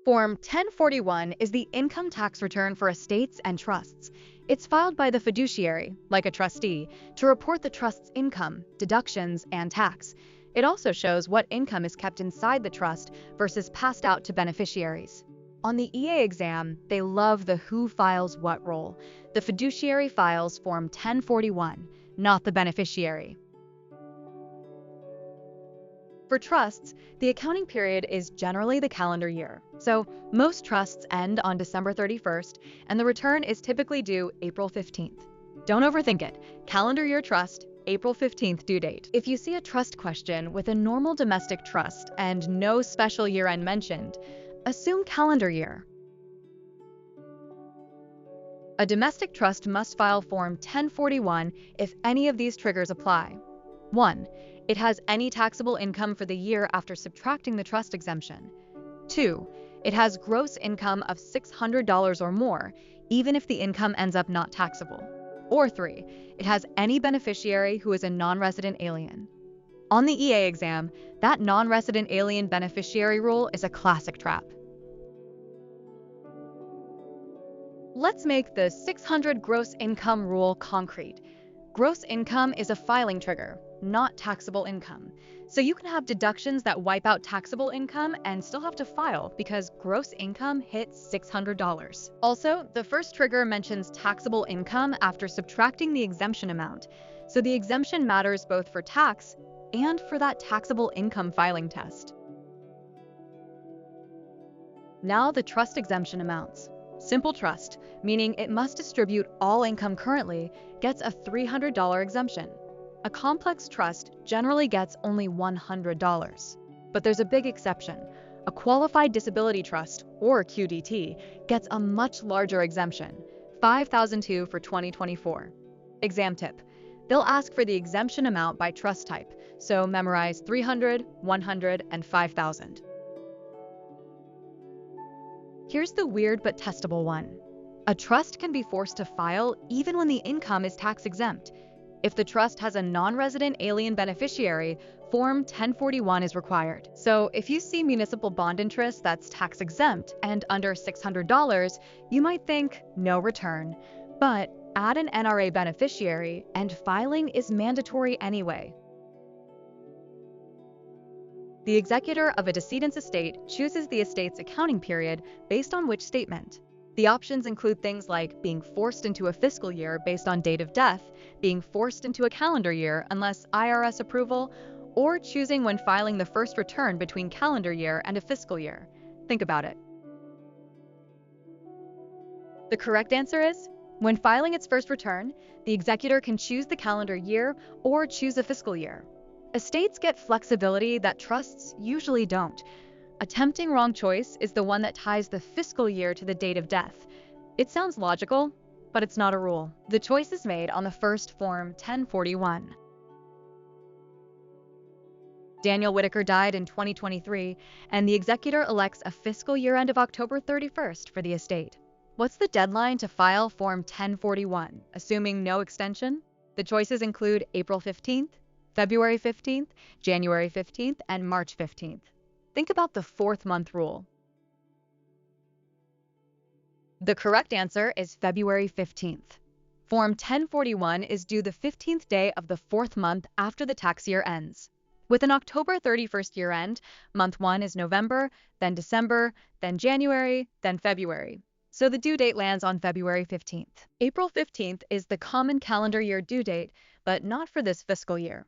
Form 1041 is the income tax return for estates and trusts. It's filed by the fiduciary, like a trustee, to report the trust's income, deductions, and tax. It also shows what income is kept inside the trust versus passed out to beneficiaries. On the EA exam, they love the who files what role. The fiduciary files Form 1041, not the beneficiary. For trusts, the accounting period is generally the calendar year. So most trusts end on December 31st, and the return is typically due April 15th. Don't overthink it. Calendar year trust, April 15th due date. If you see a trust question with a normal domestic trust and no special year-end mentioned, assume calendar year. A domestic trust must file Form 1041 if any of these triggers apply. 1. It has any taxable income for the year after subtracting the trust exemption. 2. It has gross income of $600 or more, even if the income ends up not taxable. Or 3. It has any beneficiary who is a non-resident alien. On the EA exam, that non-resident alien beneficiary rule is a classic trap. Let's make the 600 gross income rule concrete. Gross income is a filing trigger, not taxable income. So you can have deductions that wipe out taxable income and still have to file because gross income hits $600. Also, the first trigger mentions taxable income after subtracting the exemption amount. So the exemption matters both for tax and for that taxable income filing test. Now the trust exemption amounts. Simple trust, meaning it must distribute all income currently, gets a $300 exemption. A complex trust generally gets only $100. But there's a big exception. A qualified disability trust, or QDT, gets a much larger exemption, $5,002 for 2024. Exam tip. They'll ask for the exemption amount by trust type, so memorize 300, 100, and 5,000. Here's the weird but testable one. A trust can be forced to file even when the income is tax-exempt. If the trust has a non-resident alien beneficiary, Form 1041 is required. So if you see municipal bond interest that's tax-exempt and under $600, you might think no return. But add an NRA beneficiary and filing is mandatory anyway. The executor of a decedent's estate chooses the estate's accounting period based on which statement. The options include things like being forced into a fiscal year based on date of death, being forced into a calendar year unless IRS approval, or choosing when filing the first return between calendar year and a fiscal year. Think about it. The correct answer is, when filing its first return, the executor can choose the calendar year or choose a fiscal year. Estates get flexibility that trusts usually don't. A tempting wrong choice is the one that ties the fiscal year to the date of death. It sounds logical, but it's not a rule. The choice is made on the first Form 1041. Daniel Whitaker died in 2023, and the executor elects a fiscal year end of October 31st for the estate. What's the deadline to file Form 1041, assuming no extension? The choices include April 15th, February 15th, January 15th, and March 15th. Think about the fourth month rule. The correct answer is February 15th. Form 1041 is due the 15th day of the fourth month after the tax year ends. With an October 31st year end, month 1 is November, then December, then January, then February. So the due date lands on February 15th. April 15th is the common calendar year due date, but not for this fiscal year.